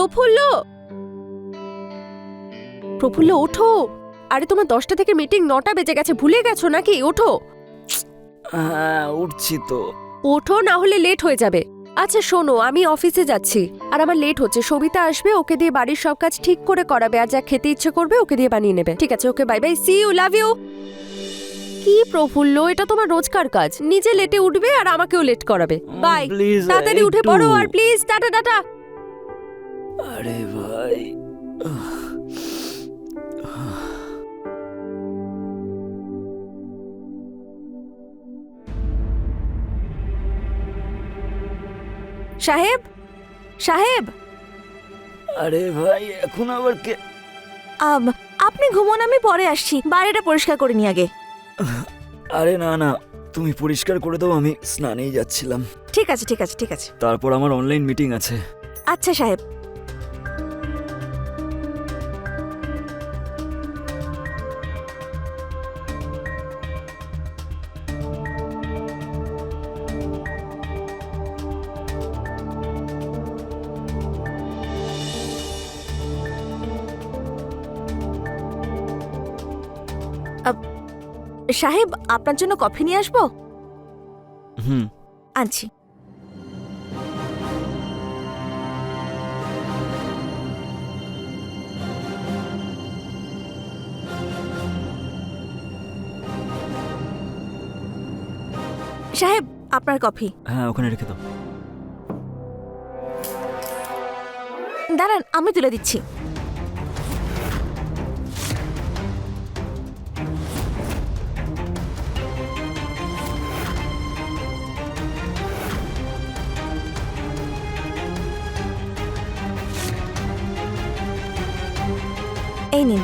প্রফুল্ল, প্রফুল্ল ওঠো। আরে তোমার 10টা থেকে মিটিং, 9টা বেজে গেছে, ভুলে গেছো নাকি? ওঠো। হ্যাঁ উঠছি তো। ওঠো, না হলে লেট হয়ে যাবে। আচ্ছা শোনো, আমি অফিসে যাচ্ছি আর আমার লেট হচ্ছে। সবিতা আসবে, ওকে দিয়ে বাড়ির সব কাজ ঠিক করে করাবে, আর যা খেতে ইচ্ছে করবে ওকে দিয়ে বানিয়ে নেবে। ঠিক আছে, okay bye bye, see you, love you. কি প্রফুল্ল, এটা তোমার রোজকার কাজ। নিজে লেটে উঠবে আর আমাকেও লেট করাবে। বাই, প্লিজ তাড়াতাড়ি উঠে পড়ো আর প্লিজ টাটা টাটা। আরে ভাই, সাহেব, সাহেব। আরে ভাই এখন আবার কে? আপনি ঘুমোন, আমি পরে আসছি। বাড়িটা পরিষ্কার করে নি আগে। আরে না না, তুমি পরিষ্কার করে দাও, আমি স্নানেই যাচ্ছিলাম। ঠিক আছে ঠিক আছে ঠিক আছে। তারপর আমার অনলাইন মিটিং আছে। আচ্ছা সাহেব। সাহেব, আপনার জন্য কফি নিয়ে আসবো? হুম। আনছি। সাহেব, আপনার কফি। হ্যাঁ ওখানে রেখে দাও। দাঁড়ান, আমি তুলে দিচ্ছি। এই নিন।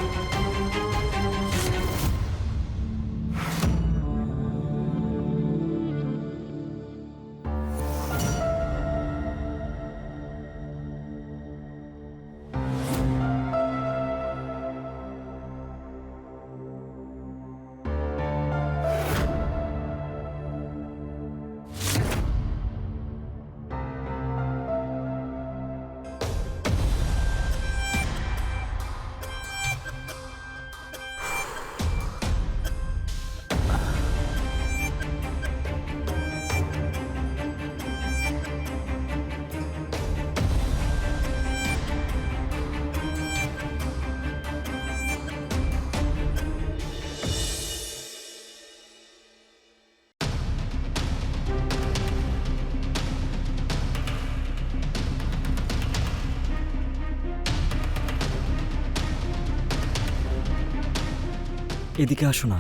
এদিকে আসো না,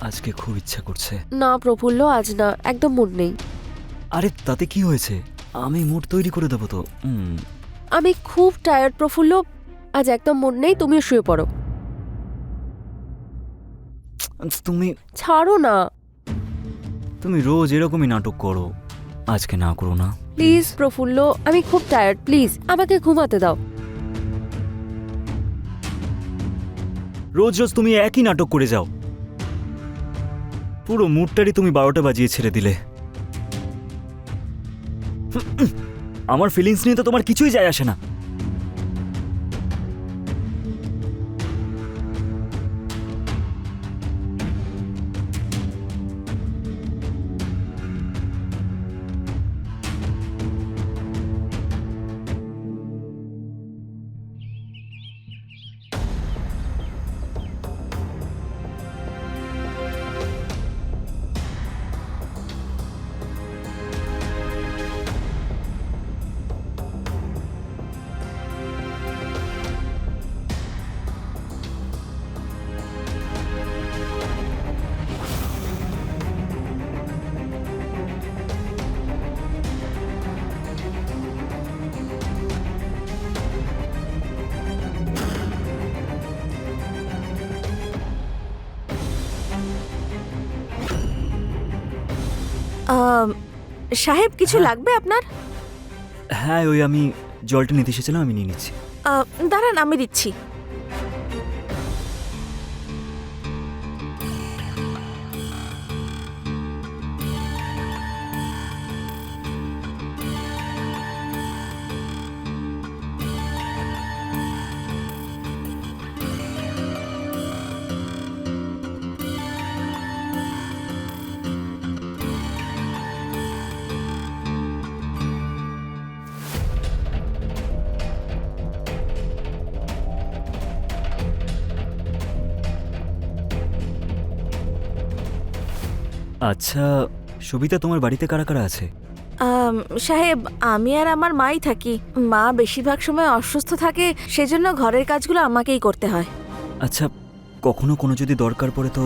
আজকে খুব ইচ্ছা করছে। না প্রফুল্ল, আজ না, একদম মুড নেই। আরে তাতে কি হয়েছে, আমি মুড তৈরি করে দেবো তো। আমি খুব টায়ার্ড প্রফুল্ল, আজ একদম মুড নেই। তুমিও শুয়ে পড়ো। তুমি ছাড়ো না তুমি রোজ এরকমই নাটক করো, আজকে না করো না প্লিজ প্রফুল্ল, আমি খুব টায়ার্ড, প্লিজ আমাকে ঘুমাতে দাও। রোজ রোজ তুমি একই নাটক করে যাও, পুরো মুডটারই তুমি 12টা বাজিয়ে ছেড়ে দিলে। আমার ফিলিংস নিয়ে তো তোমার কিছুই যায় আসে না। সাহেব, কিছু লাগবে আপনার? হ্যাঁ ওই আমি জলটা নিতে এসেছিলাম, আমি নিয়ে নিচ্ছি। দাঁড়ান, আমি দিচ্ছি। আচ্ছা সবিতা, তোমার বাড়িতে কারা কারা আছে? সাহেব, আমি আর আমার মাই থাকি। মা বেশিরভাগ সময় অসুস্থ থাকে, সেজন্য ঘরের কাজগুলো আমাকেই করতে হয়। আচ্ছা, কখনো কোনো যদি দরকার পড়ে তো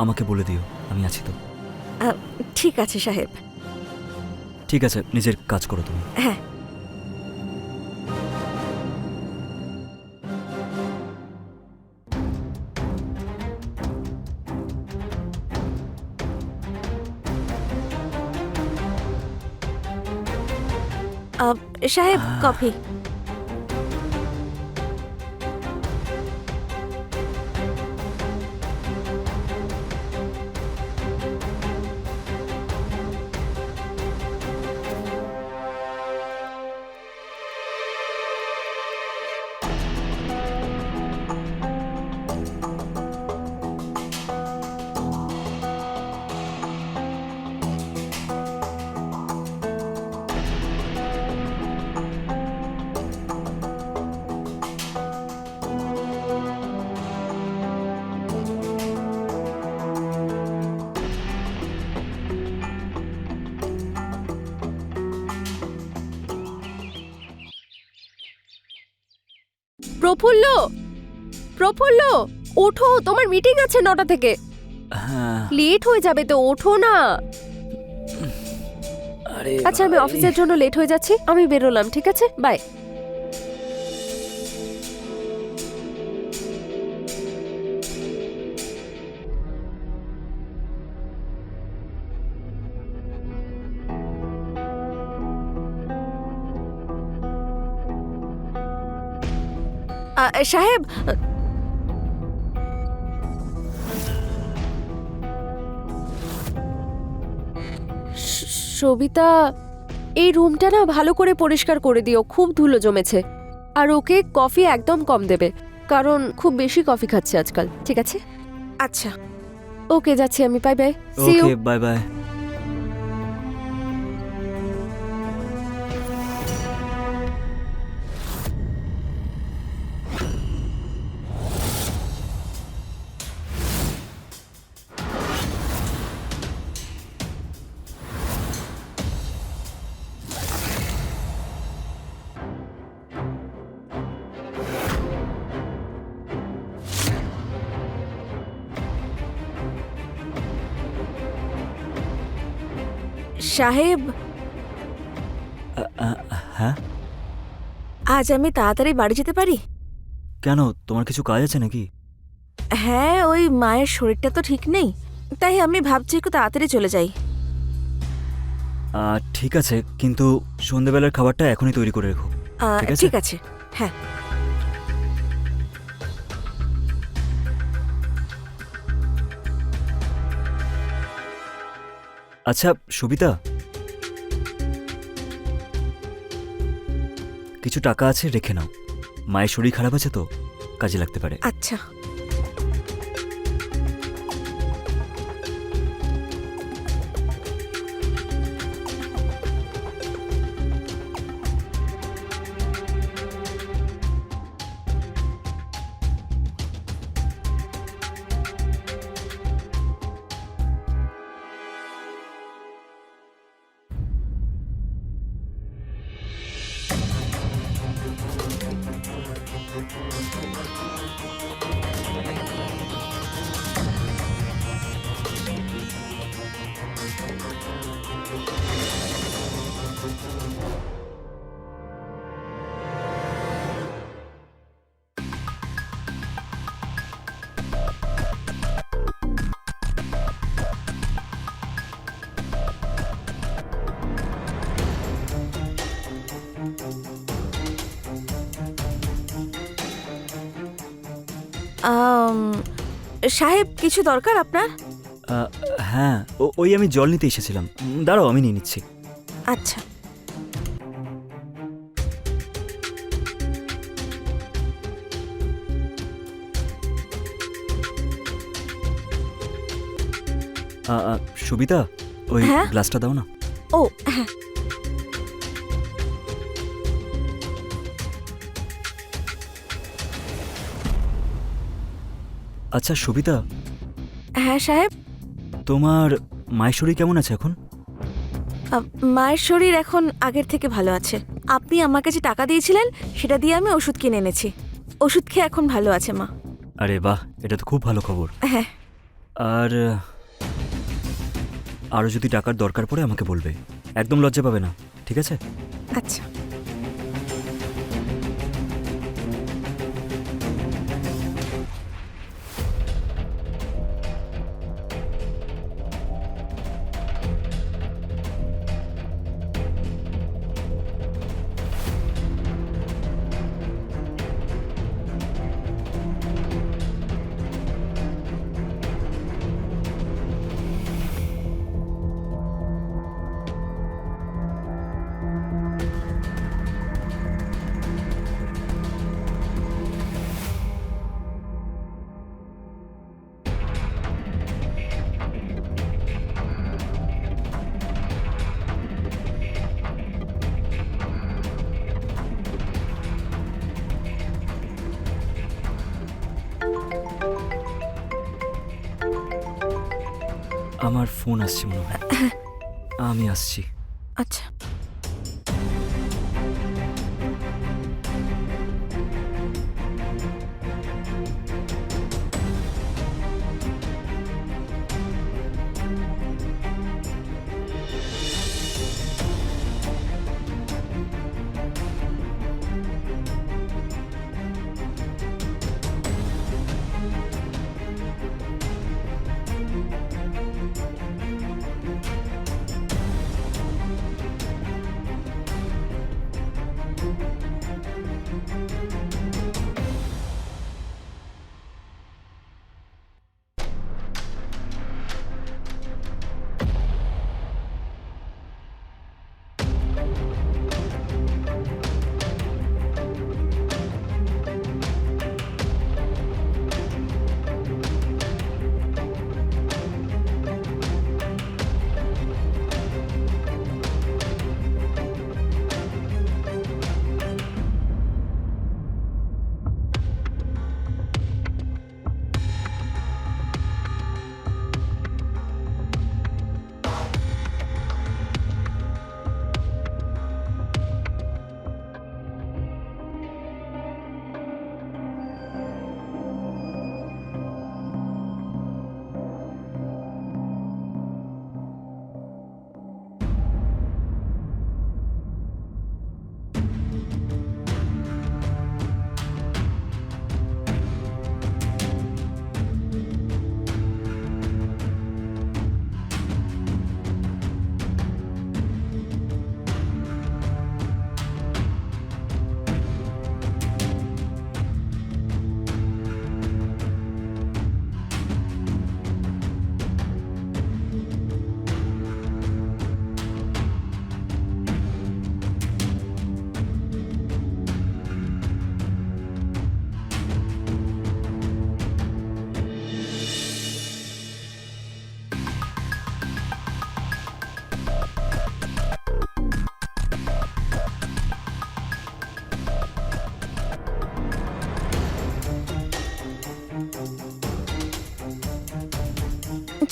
আমাকে বলে দিও, আমি আছি তো। ঠিক আছে সাহেব। ঠিক আছে, নিজের কাজ করো তুমি। হ্যাঁ। সাহেব, কফি। প্রফুল্ল, প্রফুল্ল, ওঠো, তোমার মিটিং আছে 9টা থেকে। হ্যাঁ। লেট হয়ে যাবে তো, ওঠো না। আরে আচ্ছা, আমি ভাই। অফিসের জন্য লেট হয়ে যাচ্ছি, আমি বেরোলাম, ঠিক আছে, বাই। সাহেব, সবিতা, এই রুমটা না ভালো করে পরিষ্কার করে দিও, খুব ধুলো জমেছে। আর ওকে কফি একদম কম দেবে, কারণ খুব বেশি কফি খাচ্ছে আজকাল, ঠিক আছে? আচ্ছা। ওকে, যাচ্ছি আমি, bye bye, see you. Okay, bye bye. সাহেব, হ্যাঁ, আজ আমি তাড়াতাড়ি বাড়ি যেতে পারি? কেন, তোমার কিছু কাজ আছে নাকি? হ্যাঁ, ওই মায়ের শরীরটা তো ঠিক নেই, তাই আমি ভাবছি একটু তাড়াতাড়ি চলে যাই। ঠিক আছে, কিন্তু সন্ধ্যেবেলার খাবারটা এখনই তৈরি করে রেখো। ঠিক আছে? ঠিক আছে, হ্যাঁ। আচ্ছা সবিতা, কিছু টাকা আছে, রেখে নাও। মায়ের শরীর খারাপ আছে তো, কাজে লাগতে পারে। আচ্ছা। সাহেব, কিছু দরকার আপনার? হ্যাঁ, ওই আমি জল নিতে এসেছিলাম। দাঁড়াও, আমি নিয়ে নিচ্ছি। আচ্ছা। সবিতা, ওই হ্যাঁ? গ্লাসটা দাও না। ও হ্যাঁ। আচ্ছা সবিতা, হ্যাঁ সাহেব। তোমার মায়ের শরীর কেমন আছে এখন? মায়ের শরীর এখন আগের থেকে ভালো আছে। আপনি আমাকে যে টাকা দিয়েছিলেন সেটা দিয়ে আমি ওষুধ কিনে এনেছি। ওষুধ খেয়ে এখন ভালো আছে মা। আরে বাহ, এটা তো খুব ভালো খবর। হ্যাঁ। আর আরও যদি টাকার দরকার পড়ে আমাকে বলবে, একদম লজ্জা পাবে না, ঠিক আছে? আচ্ছা। আমার ফোন আসছে মনে হয়, আমি আসছি। আচ্ছা।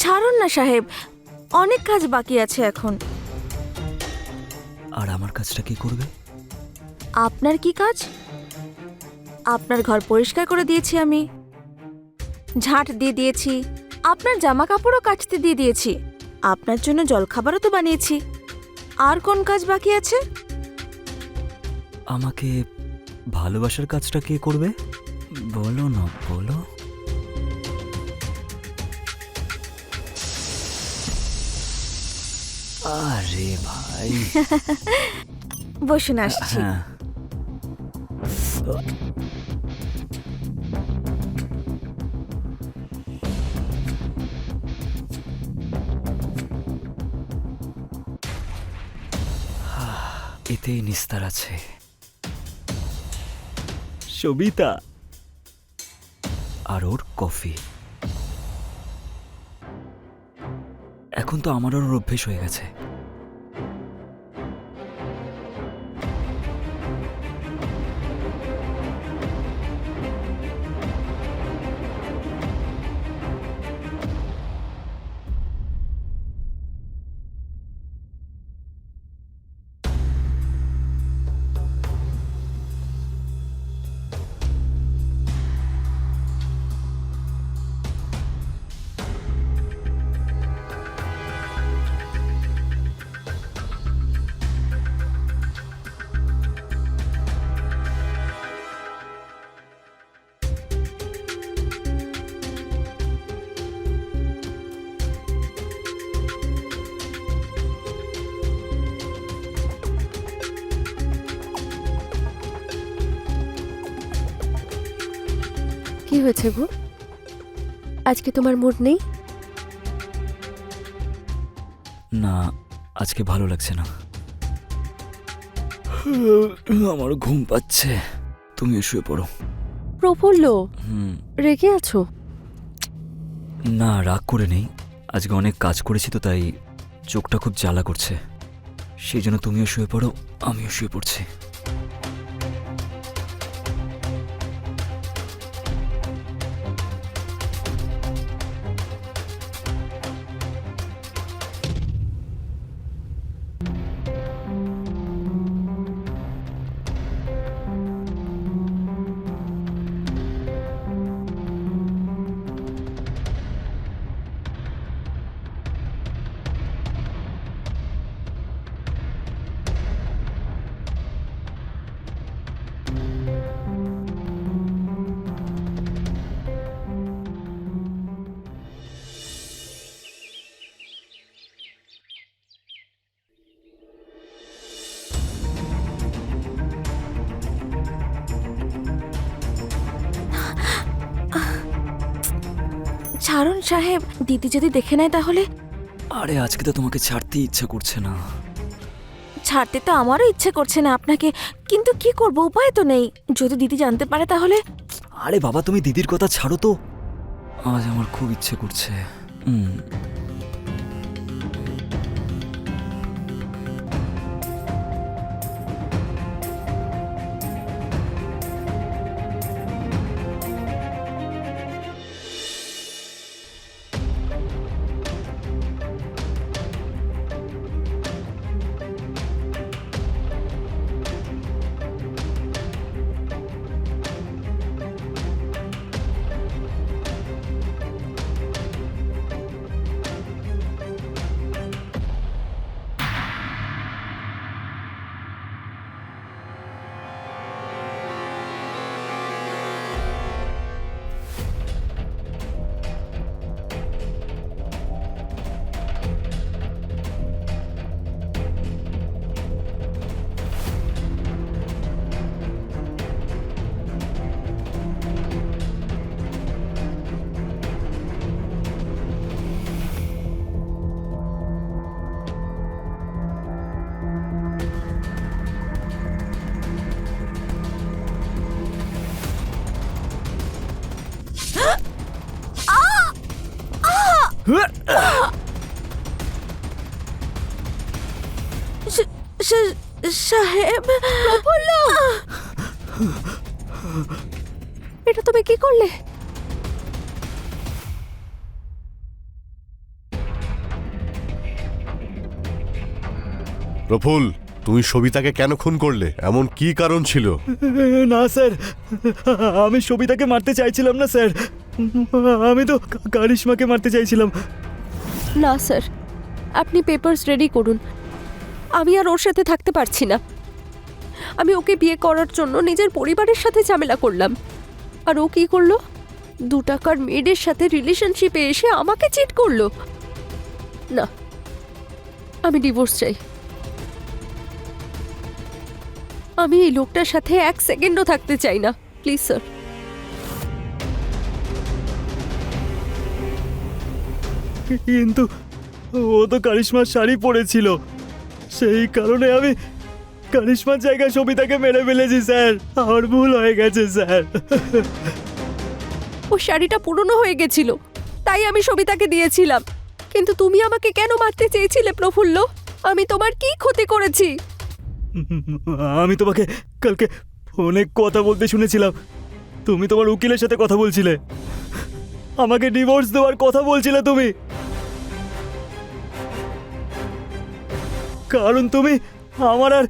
ছাড়ুন না সাহেব, অনেক কাজ বাকি আছে এখন। আর আমার কাজটা কি করবে? আপনার কি কাজ? আপনার ঘর পরিষ্কার করে দিয়েছি আমি, ঝাঁট দিয়ে দিয়েছি, আপনার জামা কাপড়ও কাচতে দিয়ে দিয়েছি, আপনার জন্য জলখাবারও তো বানিয়েছি। আর কোন কাজ বাকি আছে? আমাকে ভালোবাসার কাজটা কে করবে? বলো না, বলো। আরে ভাই, বসুন, আসছি। হ্যাঁ। এতেই নিস্তার আছে। সবিতা আর ওর কফি। এখন তো আমারও ওর অভ্যেস হয়ে গেছে। হয়েছে গো? আজকে তোমার মুড নেই? না, আজকে ভালো লাগছে না। আমার ঘুম পাচ্ছে, তুমিও শুয়ে পড়ো। প্রফুল্ল, হুম। রেগে আছো? না, রাগ করে নেই। আজকে অনেক কাজ করেছি তো, তাই চোখটা খুব জ্বালা করছে। সেই জন্য তুমিও শুয়ে পড়ো, আমিও শুয়ে পড়ছি। ছাড়ুন সাহেব, দিদি যদি দেখে নেয় তাহলে? আরে আজকে তো তোমাকে ছাড়তেই ইচ্ছা করছে না। ছাড়তে তো আমারও ইচ্ছে করছে না আপনাকে, কিন্তু কি করব, উপায় তো নেই। যদি দিদি জানতে পারে তাহলে? আরে বাবা, তুমি দিদির কথা ছাড়ো তো, আজ আমার খুব ইচ্ছে করছে। সাহেব, প্রফুল্ল, এটা তুমি কি করলে? প্রফুল, তুমি সবিতাকে কেন খুন করলে? এমন কি কারণ ছিল? না স্যার, আমি সবিতাকে মারতে চাইছিলাম না স্যার, আমি তো কারিশমাকে মারতে চাইছিলাম। না স্যার, আপনি পেপারস রেডি করুন। আমি আর ওর সাথে থাকতে পারছি না। আমি ওকে বিয়ে করার জন্য নিজের পরিবারের সাথে ঝামেলা করলাম, আর ও কি করলো? 2 টাকার মেয়েদের সাথে রিলেশনশিপে এসে আমাকে চিট করলো। না, আমি ডিভোর্স চাই। আমি এই লোকটার সাথে 1 সেকেন্ডও থাকতে চাই না, প্লিজ স্যার। কিন্তু ও তো কারিশমার শাড়ি পরেছিল, সেই কারণে আমি কারিশমার জায়গায় সবিতাকে মেরে ফেলেছি স্যার। আমার ভুল হয়ে গেছে স্যার। ও শাড়িটা পুরনো হয়ে গেছিল, তাই আমি সবিতাকে দিয়েছিলাম। কিন্তু তুমি আমাকে কেন মারতে চেয়েছিলে প্রফুল্ল? আমি তোমার কি ক্ষতি করেছি? আমি তোমাকে কালকে ফোনে কথা বলতে শুনেছিলাম। তুমি তোমার উকিলের সাথে কথা বলছিলে, আমাকে ডিভোর্স দেওয়ার কথা বলছিলে তুমি, কারণ তুমি আমার আর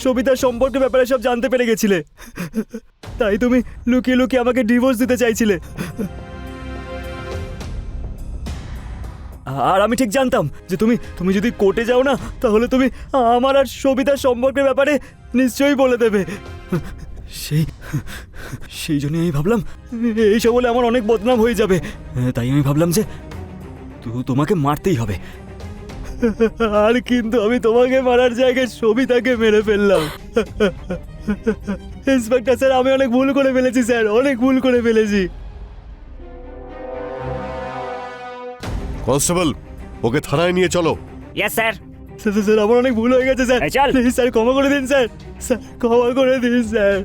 সবিতার সম্পর্কে ব্যাপারে সব জানতে পেরে গেছিলে, তাই তুমি লুকিয়ে লুকিয়ে আমাকে ডিভোর্স দিতে চাইছিলে। আর আমি ঠিক জানতাম যে তুমি যদি কোর্টে যাও না, তাহলে তুমি আমার আর সবিতার সম্পর্কের ব্যাপারে নিশ্চয়ই বলে দেবে। সেই জন্য আমি ভাবলাম এইসব বলে আমার অনেক বদনাম হয়ে যাবে, তাই আমি ভাবলাম যে তোমাকে মারতেই হবে। আর কিন্তু আমি তোমাকে মারার জায়গায় সবিতাকে মেরে ফেললাম। ইন্সপেক্টর স্যার, আমি অনেক ভুল করে ফেলেছি স্যার, অনেক ভুল করে ফেলেছি। কনস্টেবল, ওকে থানায় নিয়ে চলো। Yes sir. স্যার আমার অনেক ভুল হয়ে গেছে স্যার। এই চল। প্লিজ স্যার ক্ষমা করে দিন স্যার। স্যার ক্ষমা করে দিন স্যার।